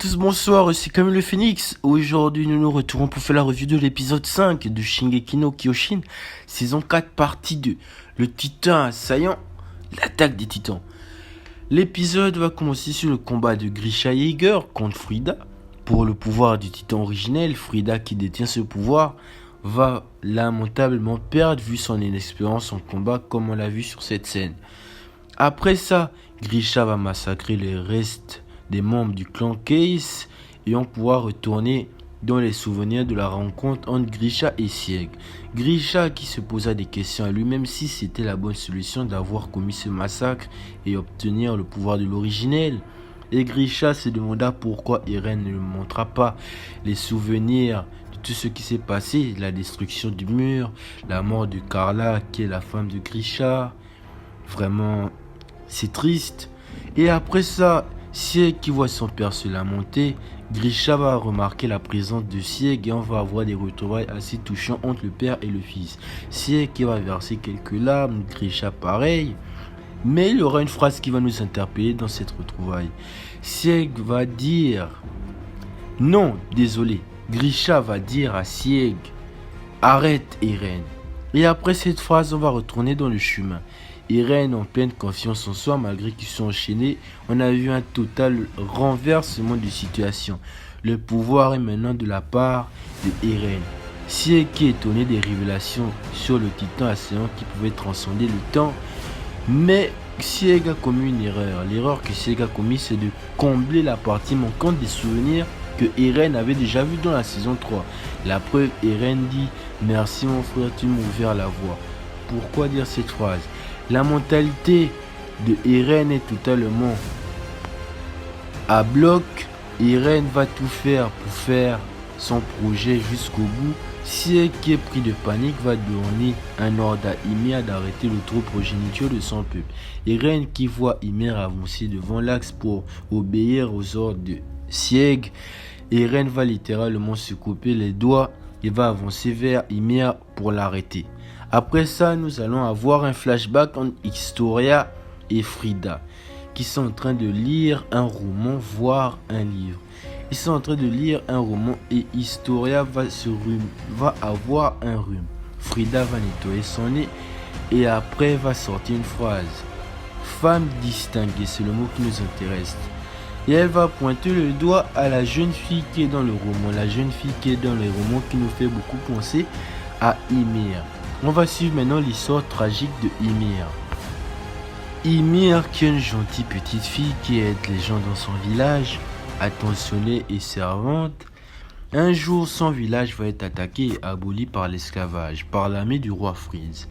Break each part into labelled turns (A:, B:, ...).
A: tous, bonsoir, c'est Camille le Phoenix. Aujourd'hui, nous nous retrouvons pour faire la revue de l'épisode 5 de Shingeki no Kyojin, saison 4, partie 2. Le titan assaillant, l'attaque des titans. L'épisode va commencer sur le combat de Grisha Yeager contre Frida. Pour le pouvoir du titan originel, Frida qui détient ce pouvoir va lamentablement perdre vu son inexpérience en combat comme on l'a vu sur cette scène. Après ça, Grisha va massacrer les restes des membres du clan Case et on pourra retourner dans les souvenirs de la rencontre entre Grisha et Sieg. Grisha qui se posa des questions à lui-même si c'était la bonne solution d'avoir commis ce massacre et obtenir le pouvoir de l'originel. Et Grisha se demanda pourquoi Eren ne lui montra pas les souvenirs de tout ce qui s'est passé, la destruction du mur, la mort de Carla qui est la femme de Grisha. Vraiment, c'est triste. Et après ça, Sieg qui voit son père se lamenter, Grisha va remarquer la présence de Sieg et on va avoir des retrouvailles assez touchantes entre le père et le fils. Sieg qui va verser quelques larmes, Grisha pareil. Mais il y aura une phrase qui va nous interpeller dans cette retrouvaille. Sieg va dire... Non, désolé. Grisha va dire à Sieg, arrête Eren. Et après cette phrase, on va retourner dans le chemin. Eren en pleine confiance en soi malgré qu'ils sont enchaînés. On a vu un total renversement de situation. Le pouvoir est maintenant de la part de Eren. Sieg qui est étonné des révélations sur le titan assaillant qui pouvait transcender le temps. Mais Sieg a commis une erreur. L'erreur que Sieg a commis, c'est de combler la partie manquante des souvenirs que Eren avait déjà vu dans la saison 3. La preuve, Eren dit « Merci mon frère, tu m'as ouvert la voie ». Pourquoi dire cette phrase? La mentalité de Eren est totalement à bloc. Eren va tout faire pour faire son projet jusqu'au bout. Sieg qui est pris de panique va donner un ordre à Ymir d'arrêter le trop progéniture de son peuple. Eren qui voit Ymir avancer devant l'axe pour obéir aux ordres de Sieg. Eren va littéralement se couper les doigts et va avancer vers Ymir pour l'arrêter. Après ça, nous allons avoir un flashback entre Historia et Frida qui sont en train de lire un roman, voire un livre. Ils sont en train de lire un roman et Historia va avoir un rhume. Frida va nettoyer son nez et après va sortir une phrase. Femme distinguée, c'est le mot qui nous intéresse. Et elle va pointer le doigt à la jeune fille qui est dans le roman. La jeune fille qui est dans le roman qui nous fait beaucoup penser à Ymir. On va suivre maintenant l'histoire tragique de Ymir. Ymir qui est une gentille petite fille qui aide les gens dans son village, attentionnée et servante. Un jour, son village va être attaqué et aboli par l'esclavage, par l'armée du roi Freeze.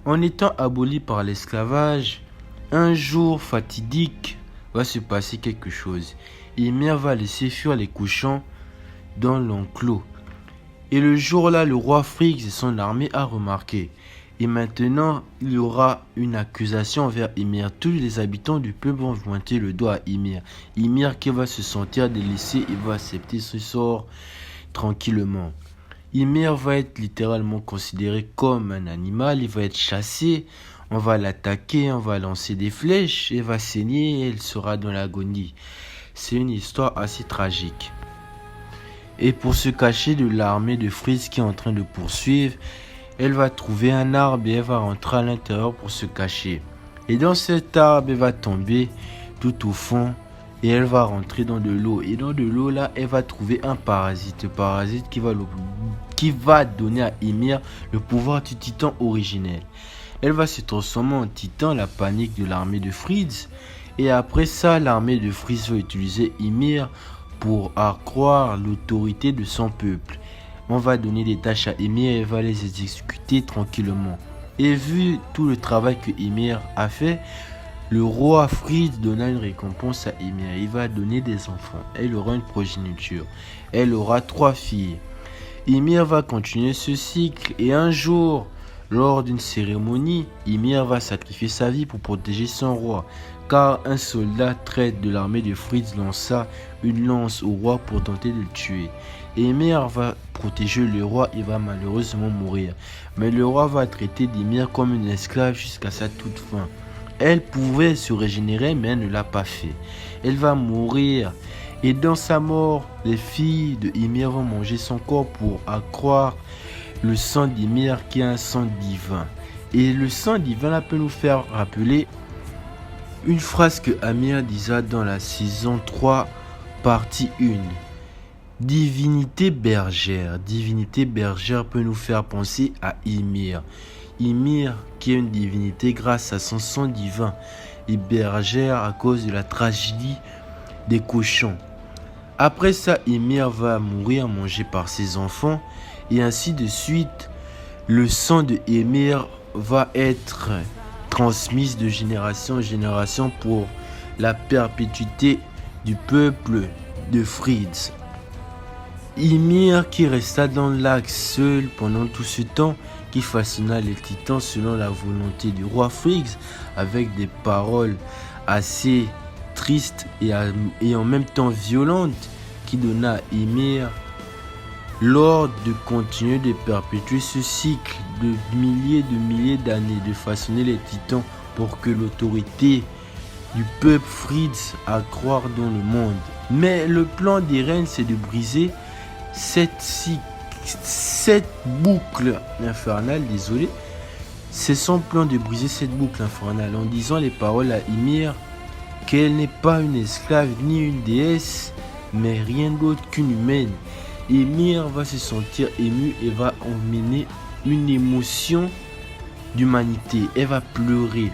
A: En étant aboli par l'esclavage, un jour fatidique va se passer quelque chose. Ymir va laisser fuir les couchants dans l'enclos. Et le jour-là, le roi Freeze et son armée a remarqué. Et maintenant, il y aura une accusation envers Ymir. Tous les habitants du peuple vont pointer le doigt à Ymir. Ymir qui va se sentir délaissé et va accepter ce sort tranquillement. Ymir va être littéralement considéré comme un animal. Il va être chassé. On va l'attaquer, on va lancer des flèches. Il va saigner et elle sera dans l'agonie. C'est une histoire assez tragique. Et pour se cacher de l'armée de Freeze qui est en train de poursuivre, elle va trouver un arbre et elle va rentrer à l'intérieur pour se cacher. Et dans cet arbre, elle va tomber tout au fond et elle va rentrer dans de l'eau. Et dans de l'eau là, elle va trouver un parasite. Le parasite qui va donner à Ymir le pouvoir du titan originel. Elle va se transformer en titan, la panique de l'armée de Freeze. Et après ça, l'armée de Freeze va utiliser Ymir pour accroître l'autorité de son peuple. On va donner des tâches à Ymir et elle va les exécuter tranquillement. Et vu tout le travail que Ymir a fait, le roi Freeze donna une récompense à Ymir. Il va donner des enfants. Elle aura une progéniture. Elle aura 3 filles. Ymir va continuer ce cycle et un jour, lors d'une cérémonie, Ymir va sacrifier sa vie pour protéger son roi. Car un soldat traître de l'armée de Freeze lança une lance au roi pour tenter de le tuer. Ymir va protéger le roi et va malheureusement mourir. Mais le roi va traiter d'Ymir comme une esclave jusqu'à sa toute fin. Elle pouvait se régénérer mais elle ne l'a pas fait. Elle va mourir Et dans sa mort, les filles de Ymir vont manger son corps pour accroître le sang d'Ymir qui est un sang divin. Et le sang divin là peut nous faire rappeler une phrase que Ymir disait dans la saison 3, partie 1. Divinité bergère peut nous faire penser à Ymir. Ymir qui est une divinité grâce à son sang divin et bergère à cause de la tragédie des cochons. Après ça, Ymir va mourir mangé par ses enfants et ainsi de suite. Le sang de Ymir va être transmis de génération en génération pour la perpétuité du peuple de Frids. Ymir qui resta dans le lac seul pendant tout ce temps, qui façonna les titans selon la volonté du roi Friggs, avec des paroles assez tristes et en même temps violentes, qui donna à Ymir l'ordre de continuer de perpétuer ce cycle de milliers d'années, de façonner les titans pour que l'autorité du peuple Frids accroître dans le monde. Mais le plan d'Eren, c'est de briser cette boucle infernale, c'est son plan de briser cette boucle infernale en disant les paroles à Ymir qu'elle n'est pas une esclave ni une déesse, mais rien d'autre qu'une humaine. Ymir va se sentir ému et va emmener une émotion d'humanité. Elle va pleurer.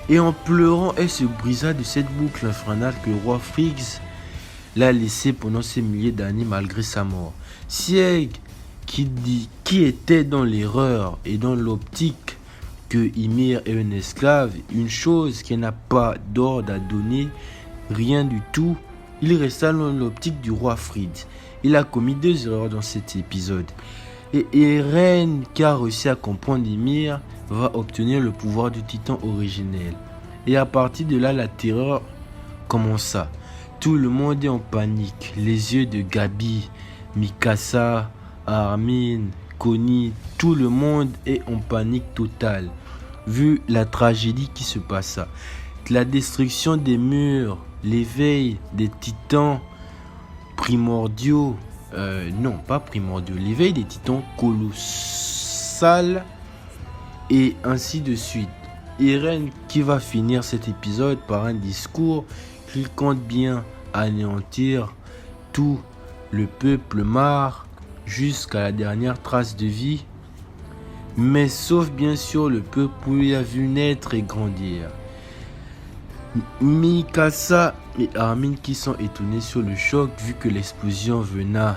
A: Et en pleurant, elle se brisa de cette boucle infernale que le roi Friggs l'a laissée pendant ces milliers d'années malgré sa mort. Sieg qui était dans l'erreur et dans l'optique que Ymir est un esclave, une chose qui n'a pas d'ordre à donner, rien du tout, il resta dans l'optique du roi Fried. Il a commis 2 erreurs dans cet épisode. Et Eren, qui a réussi à comprendre Ymir, va obtenir le pouvoir du titan originel. Et à partir de là, la terreur commença. Tout le monde est en panique. Les yeux de Gabi, Mikasa, Armin, Connie, tout le monde est en panique totale. Vu la tragédie qui se passa. La destruction des murs, l'éveil des titans primordiaux, l'éveil des titans colossal et ainsi de suite. Eren qui va finir cet épisode par un discours qu'il compte bien anéantir tout le peuple marre jusqu'à la dernière trace de vie, mais sauf bien sûr le peuple où il a vu naître et grandir. Mikasa et Armin qui sont étonnés sur le choc vu que l'explosion venait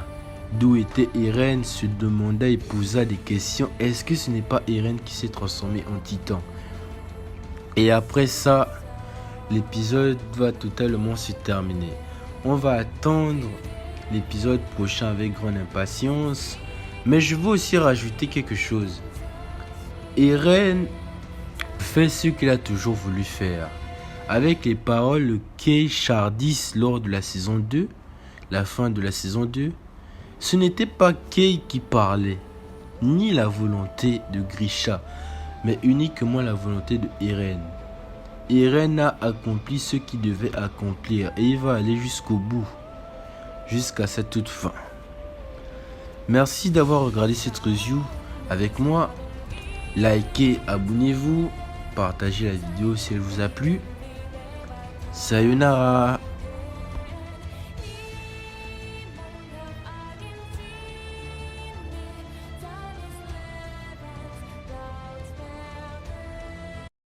A: d'où était Eren se demanda et posa des questions. Est-ce que ce n'est pas Eren qui s'est transformé en titan? Et après ça, l'épisode va totalement se terminer. On va attendre l'épisode prochain avec grande impatience. Mais je veux aussi rajouter quelque chose. Eren fait ce qu'il a toujours voulu faire. Avec les paroles de Kay Shardis lors de la saison 2, la fin de la saison 2, ce n'était pas Kay qui parlait, ni la volonté de Grisha, mais uniquement la volonté de Eren. Eren a accompli ce qu'il devait accomplir et il va aller jusqu'au bout, jusqu'à sa toute fin. Merci d'avoir regardé cette review avec moi. Likez, abonnez-vous, partagez la vidéo si elle vous a plu. Sayonara.